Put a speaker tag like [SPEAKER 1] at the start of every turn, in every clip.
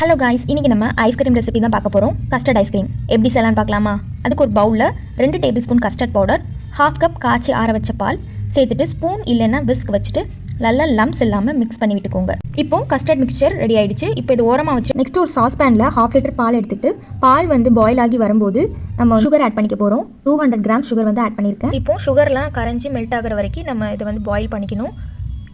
[SPEAKER 1] Hello guys, இன்றைக்கி நம்ம ice cream recipe தான் பார்க்க போகிறோம். கஸ்டர்ட் ஐஸ்கிரீம் எப்படி செய்யலான்னு பார்க்கலாமா? அதுக்கு ஒரு பவுலில் 2 table spoon custard powder, 1/2 cup காய்ச்சி ஆற வச்ச பால் சேர்த்துட்டு ஸ்பூன் இல்லைன்னா விஸ்க் வச்சுட்டு நல்லா லம்ஸ் இல்லாமல் மிக்ஸ் பண்ணி விட்டுக்கோங்க. இப்போ கஸ்டர்ட் மிக்சர் ரெடி ஆகிடுச்சு. இப்போ இது ஓரமாக வச்சு நெக்ஸ்ட் ஒரு சாஸ்பேனில் 1/2 லிட்டர் பால் எடுத்துக்கிட்டு பால் பாயில் ஆகி வரும்போது நம்ம சுகர் ஆட் பண்ணிக்க போகிறோம். 200 கிராம் சுகர் ஆட் பண்ணியிருக்கேன். இப்போ சுகர்லாம் கரைஞ்சி மெல்ட் ஆகிற வரைக்கும் நம்ம இதை பாயில் பண்ணிக்கணும்.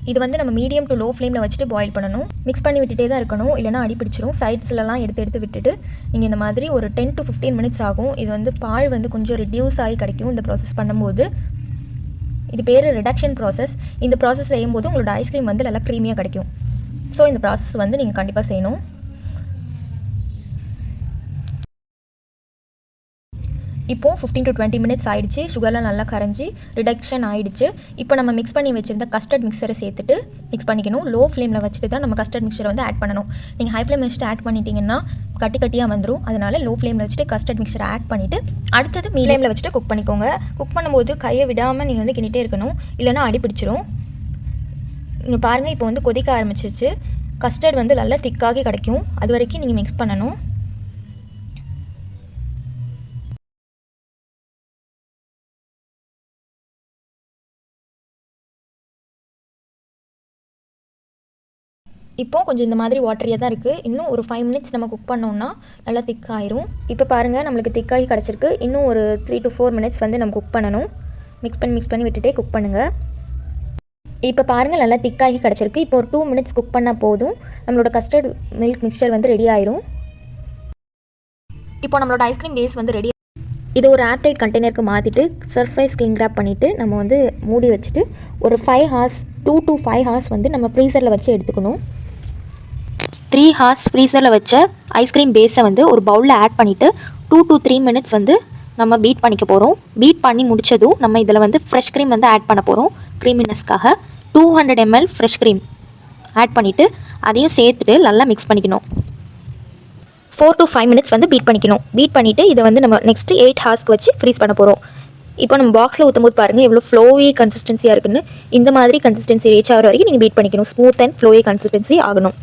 [SPEAKER 1] இது நம்ம மீடியம் டு லோ ஃப்ளேமில் வச்சுட்டு பாயில் பண்ணணும். மிக்ஸ் பண்ணி விட்டுட்டே தான் இருக்கணும், இல்லைனா அடி பிடிச்சிரும். சைட்ஸ்லலாம் எடுத்து விட்டுட்டு நீங்கள் இந்த மாதிரி ஒரு 10 to 15 மினிட்ஸ் ஆகும். இது பால் கொஞ்சம் ரெடியூஸ் ஆகி கிடைக்கும் இந்த ப்ராசஸ் பண்ணும்போது. இது பேர் ரிடக்ஷன் ப்ராசஸ். இந்த ப்ராசஸ் செய்யும்போது உங்களோட ஐஸ்கிரீம் நல்லா க்ரீமியாக கிடைக்கும். ஸோ இந்த ப்ராசஸ் நீங்கள் கண்டிப்பாக செய்யணும். இப்போது 15 to 20 மினிட்ஸ் ஆகிடுச்சு. சுகர்லாம் நல்லா கரைஞ்சி ரிடக்ஷன் ஆகிடுச்சு. இப்போ நம்ம மிக்ஸ் பண்ணி வச்சுருந்த கஸ்டர்ட் மிக்சரை சேர்த்துட்டு மிக்ஸ் பண்ணிக்கணும். லோ ஃப்ளேமில் வச்சுட்டு தான் நம்ம கஸ்டர்ட் மிக்சரை ஆட் பண்ணணும். நீங்கள் ஹை ஃப்ளேம் வச்சுட்டு ஆட் பண்ணிட்டீங்கன்னா கட்டியாக வந்துடும். அதனால் லோ ஃப்ளேமில் வச்சுட்டு கஸ்டர்ட் மிக்சரை ஆட் பண்ணிவிட்டு அடுத்தது மீடியமில் வச்சுட்டு குக் பண்ணிக்கோங்க. குக் பண்ணும்போது கையை விடாமல் நீங்கள் கிண்டிகிட்டே இருக்கணும், இல்லைனா அடி பிடிச்சிரும். நீங்கள் பாருங்கள், இப்போ கொதிக்க ஆரம்பிச்சிருச்சு. கஸ்டர்ட் நல்லா திக்காகி கிடைக்கும். அது வரைக்கும் நீங்கள் மிக்ஸ் பண்ணணும். இப்போ கொஞ்சம் இந்த மாதிரி வாட்டரியாக தான் இருக்குது. இன்னும் ஒரு 5 மினிட்ஸ் நம்ம குக் பண்ணோம்னா நல்லா திக்காயிரும். இப்போ பாருங்கள், நம்மளுக்கு திக்காகி கிடச்சிருக்கு. இன்னும் ஒரு 3 to 4 மினிட்ஸ் நம்ம குக் பண்ணணும். மிக்ஸ் பண்ணி விட்டுட்டே குக் பண்ணுங்கள். இப்போ பாருங்கள், நல்லா திக்காகி கிடச்சிருக்கு. இப்போ ஒரு 2 மினிட்ஸ் குக் பண்ணால் போதும். நம்மளோட கஸ்டர்ட் மில்க் மிக்சர் ரெடி ஆயிரும். இப்போ நம்மளோட ஐஸ்கிரீம் பேஸ் ரெடி. இது ஒரு ஏர்டைட் கண்டெய்னருக்கு மாற்றிட்டு சர்ஃபேஸ் கிளிங் ரேப் பண்ணிவிட்டு நம்ம மூடி வச்சுட்டு ஒரு 5 hours 2 to 5 hours நம்ம ஃப்ரீசரில் வச்சு எடுத்துக்கணும். 3 hours ஃப்ரீசரில் வச்ச ஐஸ்கிரீம் பேஸை ஒரு பவுலில் ஆட் பண்ணிவிட்டு 2 to 3 மினிட்ஸ் நம்ம பீட் பண்ணிக்க போகிறோம். பீட் பண்ணி முடித்ததும் நம்ம இதில் ஃப்ரெஷ் க்ரீம் ஆட் பண்ண போகிறோம். க்ரீமினஸ்க்காக 200 ml ஃப்ரெஷ் க்ரீம் ஆட் பண்ணிவிட்டு அதையும் சேர்த்துட்டு நல்லா மிக்ஸ் பண்ணிக்கணும். 4 to 5 மினிட்ஸ் பீட் பண்ணிக்கணும். பீட் பண்ணிவிட்டு இதை நம்ம நெக்ஸ்ட்டு 8 ஹார்ஸ்க்கு வச்சு ஃப்ரீஸ் பண்ண போகிறோம். இப்போ நம்ம பாக்ஸில் ஊற்றும்போது பாருங்கள் எவ்வளோ ஃப்ளோவி கன்சிஸ்டன்சியாக இருக்குன்னு. இந்த மாதிரி கன்சிஸ்டன்சி ரீச் ஆகிற வரைக்கும் நீங்கள் பீட் பண்ணிக்கணும். ஸ்மூத் அண்ட் ஃப்ளோவி கன்சிஸ்டன்சி ஆகணும்.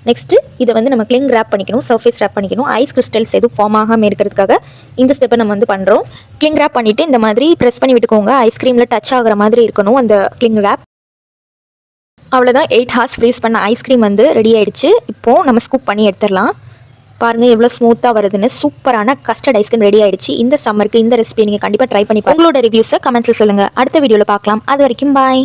[SPEAKER 1] நெக்ஸ்ட்டு இதை நம்ம கிளிங் ரேப் பண்ணிக்கணும். சர்ஃபேஸ் ரேப் பண்ணிக்கணும். ஐஸ் கிறிஸ்டல்ஸ் எதுவும் ஃபார்ம் ஆகாமல் இருக்கிறதுக்காக இந்த ஸ்டெப்பை நம்ம பண்ணுறோம். கிளிங் ரேப் பண்ணிவிட்டு இந்த மாதிரி ப்ரெஸ் பண்ணி விட்டுக்கோங்க. ஐஸ்கிரீமில் டச் ஆகிற மாதிரி இருக்கணும் அந்த கிளிங் ரேப். அவ்வளோதான், 8 ஹார்ஸ் ஃப்ரீஸ் பண்ண ஐஸ்கிரீம் ரெடி ஆகிடுச்சு. இப்போது நம்ம ஸ்கூப் பண்ணி எடுத்துடலாம். பாருங்கள் எவ்வளோ ஸ்மூத்தாக வருதுன்னு. சூப்பரான கஸ்டர்ட் ஐஸ்கிரீம் ரெடி ஆகிடுச்சு. இந்த சம்மருக்கு இந்த ரெசிபி நீங்கள் கண்டிப்பாக ட்ரை பண்ணி உங்களோட ரிவ்யூஸை கமெண்ட்ஸில் சொல்லுங்கள். அடுத்த வீடியோவில் பார்க்கலாம். அது வரைக்கும் பாய்.